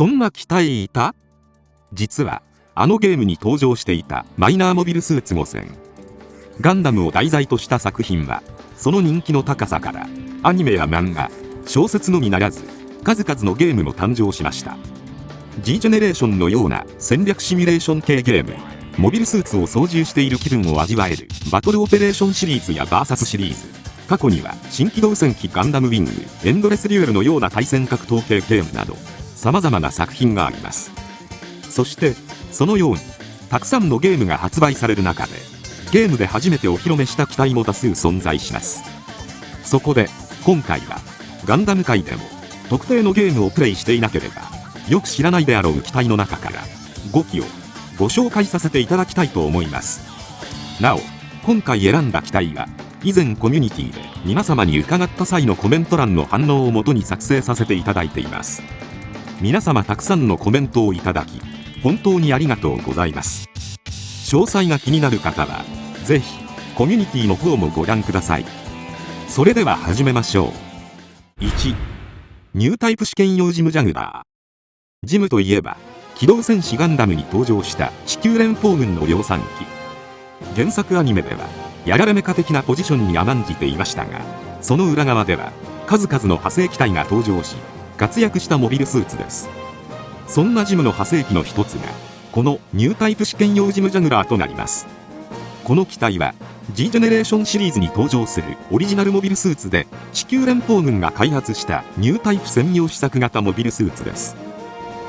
そんな機体いた？実はあのゲームに登場していたマイナーモビルスーツ5000ガンダムを題材とした作品は、その人気の高さからアニメや漫画、小説のみならず数々のゲームも誕生しました。 G ジェネレーションのような戦略シミュレーション系ゲーム、モビルスーツを操縦している気分を味わえるバトルオペレーションシリーズやバーサスシリーズ、過去には新機動戦機ガンダムウィング、エンドレスデュエルのような対戦格闘系ゲームなど様々な作品があります。そしてそのようにたくさんのゲームが発売される中で、ゲームで初めてお披露目した機体も多数存在します。そこで今回はガンダム界でも特定のゲームをプレイしていなければよく知らないであろう機体の中から5機をご紹介させていただきたいと思います。なお今回選んだ機体は以前コミュニティで皆様に伺った際のコメント欄の反応をもとに作成させていただいています。皆様たくさんのコメントをいただき本当にありがとうございます。詳細が気になる方はぜひコミュニティの方もご覧ください。それでは始めましょう。1、ニュータイプ試験用ジムジャグラー。ジムといえば機動戦士ガンダムに登場した地球連邦軍の量産機。原作アニメではやられメカ的なポジションに甘んじていましたが、その裏側では数々の派生機体が登場し活躍したモビルスーツです。そんなジムの派生機の一つがこのニュータイプ試験用ジムジャグラーとなります。この機体は G ジェネレーションシリーズに登場するオリジナルモビルスーツで、地球連邦軍が開発したニュータイプ専用試作型モビルスーツです。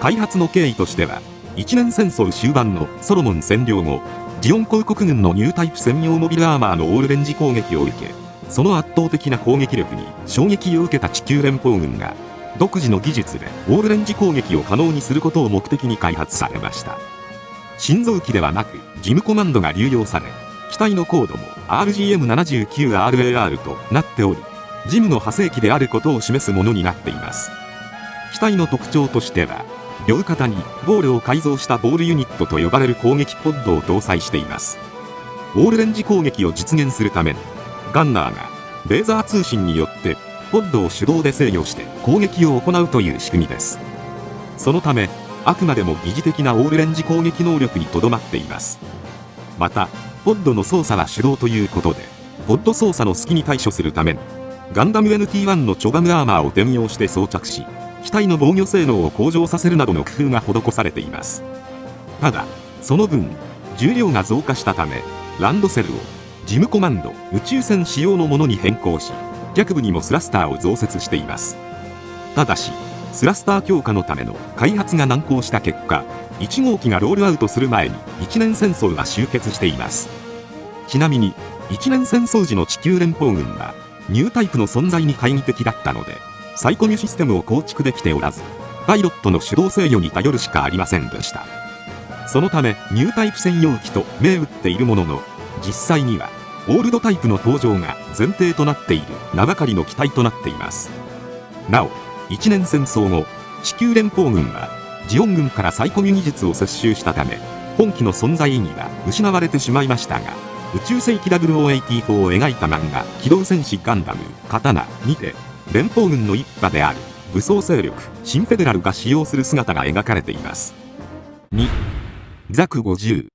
開発の経緯としては、一年戦争終盤のソロモン占領後、ジオン公国軍のニュータイプ専用モビルアーマーのオールレンジ攻撃を受け、その圧倒的な攻撃力に衝撃を受けた地球連邦軍が独自の技術でオールレンジ攻撃を可能にすることを目的に開発されました。新造機ではなくジムコマンドが流用され、機体のコードも RGM79RAR となっており、ジムの派生機であることを示すものになっています。機体の特徴としては、両肩にボールを改造したボールユニットと呼ばれる攻撃ポッドを搭載しています。オールレンジ攻撃を実現するために、ガンナーがレーザー通信によってポッドを手動で制御して攻撃を行うという仕組みです。そのためあくまでも疑似的なオールレンジ攻撃能力にとどまっています。またポッドの操作は手動ということで、ポッド操作の隙に対処するためにガンダム NT1 のチョバムアーマーを転用して装着し、機体の防御性能を向上させるなどの工夫が施されています。ただその分重量が増加したため、ランドセルをジムコマンド宇宙船仕様のものに変更し、脚部にもスラスターを増設しています。ただしスラスター強化のための開発が難航した結果、1号機がロールアウトする前に一年戦争が終結しています。ちなみに一年戦争時の地球連邦軍はニュータイプの存在に懐疑的だったので、サイコミュシステムを構築できておらず、パイロットの手動制御に頼るしかありませんでした。そのためニュータイプ専用機と銘打っているものの、実際にはオールドタイプの登場が前提となっている名ばかりの機体となっています。なお一年戦争後、地球連邦軍はジオン軍からサイコミュ技術を接収したため、本機の存在意義は失われてしまいましたが、宇宙世紀0084を描いた漫画機動戦士ガンダム刀にて、連邦軍の一派である武装勢力シンフェデラルが使用する姿が描かれています。2、ザク50。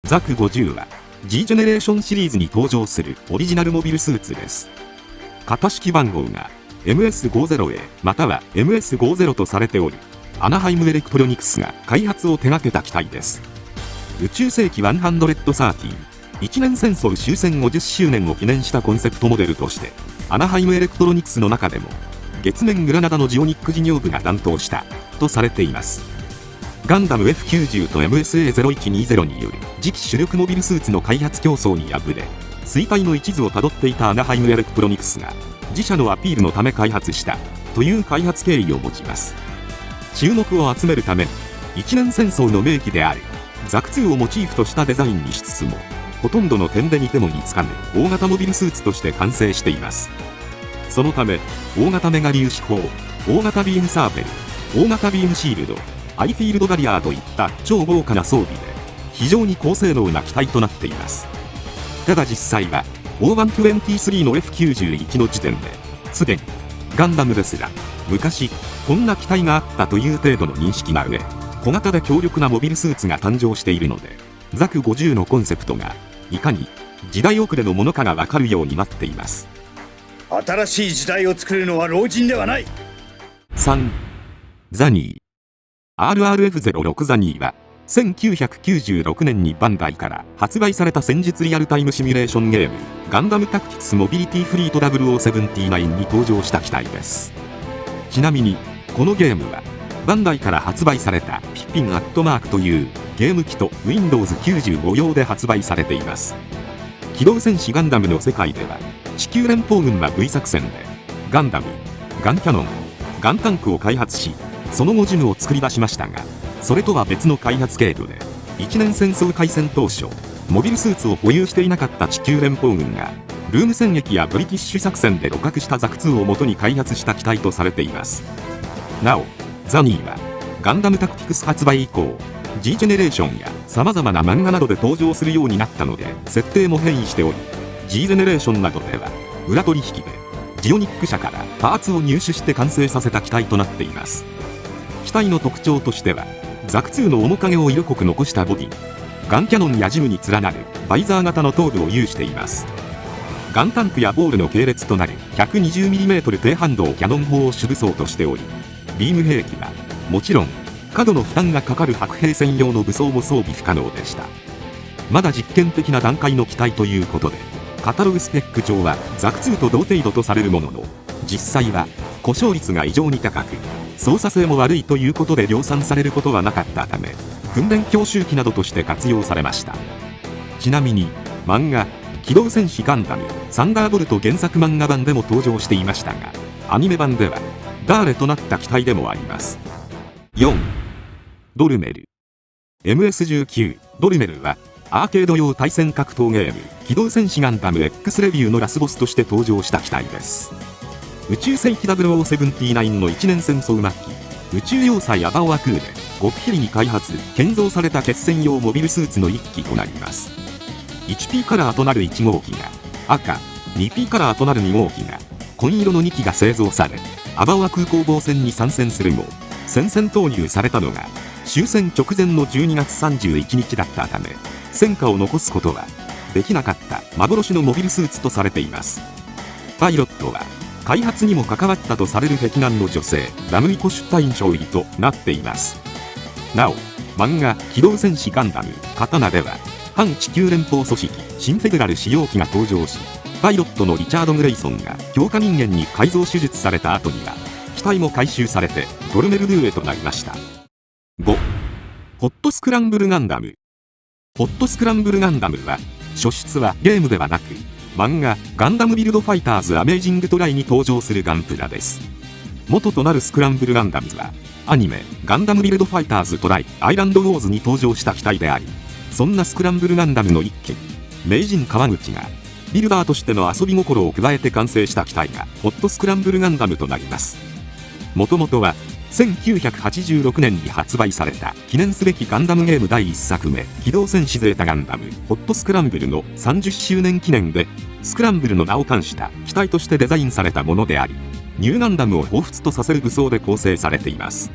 ザク50は G ジェネレーションシリーズに登場するオリジナルモビルスーツです。型式番号が MS50A または MS50 とされており、アナハイムエレクトロニクスが開発を手掛けた機体です。宇宙世紀113、一年戦争終戦50周年を記念したコンセプトモデルとして、アナハイムエレクトロニクスの中でも月面グラナダのジオニック事業部が担当したとされています。ガンダム F90 と MSA0120 による次期主力モビルスーツの開発競争に敗れ、衰退の一途をたどっていたアナハイムエレクトロニクスが自社のアピールのため開発したという開発経緯を持ちます。注目を集めるため、一年戦争の名機であるザク2をモチーフとしたデザインにしつつも、ほとんどの点で似ても似つかぬ大型モビルスーツとして完成しています。そのため大型メガ粒子砲、大型ビームサーベル、大型ビームシールド、アイフィールドバリアーといった超豪華な装備で非常に高性能な機体となっています。ただ実際は O123 の F91 の時点ですでにガンダムですら昔こんな機体があったという程度の認識が上、小型で強力なモビルスーツが誕生しているので、ザク50のコンセプトがいかに時代遅れのものかがわかるようになっています。新しい時代を作るのは老人ではない。3. ザニー RRF-06 ザニーは1996年にバンダイから発売された戦術リアルタイムシミュレーションゲームガンダムタクティクスモビリティフリート0079に登場した機体です。ちなみにこのゲームはバンダイから発売されたピッピンアットマークというゲーム機と Windows 95用で発売されています。機動戦士ガンダムの世界では地球連邦軍は V 作戦でガンダム、ガンキャノン、ガンタンクを開発し、その後ジムを作り出しましたが、それとは別の開発経路で一年戦争開戦当初モビルスーツを保有していなかった地球連邦軍がルーム戦役やブリティッシュ作戦で鹵獲したザク2を元に開発した機体とされています。なおザニーはガンダムタクティクス発売以降 G ジェネレーションや様々な漫画などで登場するようになったので設定も変異しており、 G ジェネレーションなどでは裏取引でジオニック社からパーツを入手して完成させた機体となっています。機体の特徴としてはザク2の面影を色濃く残したボディ、ガンキャノンやジムに連なるバイザー型の頭部を有しています。ガンタンクやボールの系列となる 120mm 低反動キャノン砲を主武装としており、ビーム兵器はもちろん過度の負担がかかる白兵専用の武装も装備不可能でした。まだ実験的な段階の機体ということで、カタログスペック上はザク2と同程度とされるものの、実際は故障率が異常に高く操作性も悪いということで量産されることはなかったため、訓練教習機などとして活用されました。ちなみに漫画機動戦士ガンダムサンダーボルト原作漫画版でも登場していましたが、アニメ版ではダーレとなった機体でもあります。4. ドルメル MS-19 ドルメルはアーケード用対戦格闘ゲーム機動戦士ガンダム X レビューのラスボスとして登場した機体です。宇宙世紀0079の一年戦争末期、宇宙要塞アバオアクーで極秘裏に開発建造された決戦用モビルスーツの1機となります。 1P カラーとなる1号機が赤、 2P カラーとなる2号機が紺色の2機が製造され、アバオア空港防戦に参戦するも戦線投入されたのが終戦直前の12月31日だったため、戦果を残すことはできなかった幻のモビルスーツとされています。パイロットは開発にも関わったとされる碧南の女性ラムイコ・シュッタイン少尉となっています。なお漫画機動戦士ガンダム刀では反地球連邦組織シンフェデラル使用機が登場し、パイロットのリチャード・グレイソンが強化人間に改造手術された後には機体も回収されてドルメル・ルーエとなりました。5. ホットスクランブルガンダム。ホットスクランブルガンダムは初出はゲームではなく漫画ガンダムビルドファイターズアメイジングトライに登場するガンプラです。元となるスクランブルガンダムズはアニメガンダムビルドファイターズトライアイランドウォーズに登場した機体であり、そんなスクランブルガンダムの一機名人川口がビルダーとしての遊び心を加えて完成した機体がホットスクランブルガンダムとなります。もともとは1986年に発売された記念すべきガンダムゲーム第1作目機動戦士ゼータガンダムホットスクランブルの30周年記念でスクランブルの名を冠した機体としてデザインされたものであり、ニューガンダムを彷彿とさせる武装で構成されています。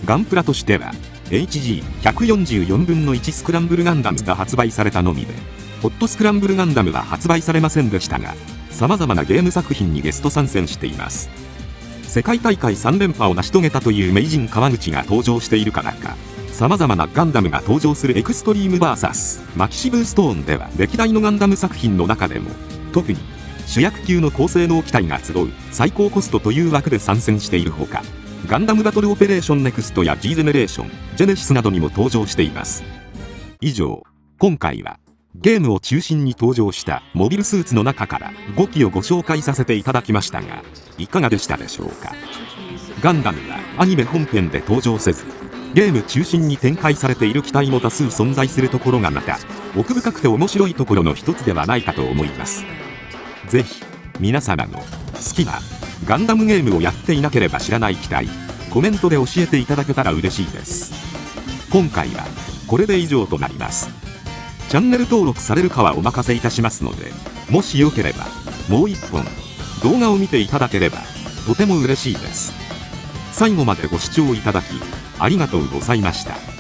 ガンプラとしては HG144 分の1スクランブルガンダムが発売されたのみで、ホットスクランブルガンダムは発売されませんでしたが、様々なゲーム作品にゲスト参戦しています。世界大会3連覇を成し遂げたという名人川口が登場しているからか、様々なガンダムが登場するエクストリーム VS マキシブーストーンでは歴代のガンダム作品の中でも特に主役級の高性能機体が集う最高コストという枠で参戦しているほか、ガンダムバトルオペレーションネクストや G ゼネレーション、ジェネシスなどにも登場しています。以上、今回はゲームを中心に登場したモビルスーツの中から5機をご紹介させていただきましたが、いかがでしたでしょうか。ガンダムはアニメ本編で登場せず、ゲーム中心に展開されている機体も多数存在するところがまた奥深くて面白いところの一つではないかと思います。ぜひ皆様の好きなガンダムゲームをやっていなければ知らない機体、コメントで教えていただけたら嬉しいです。今回はこれで以上となります。チャンネル登録されるかはお任せいたしますので、もしよければもう一本動画を見ていただければとても嬉しいです。最後までご視聴いただきありがとうございました。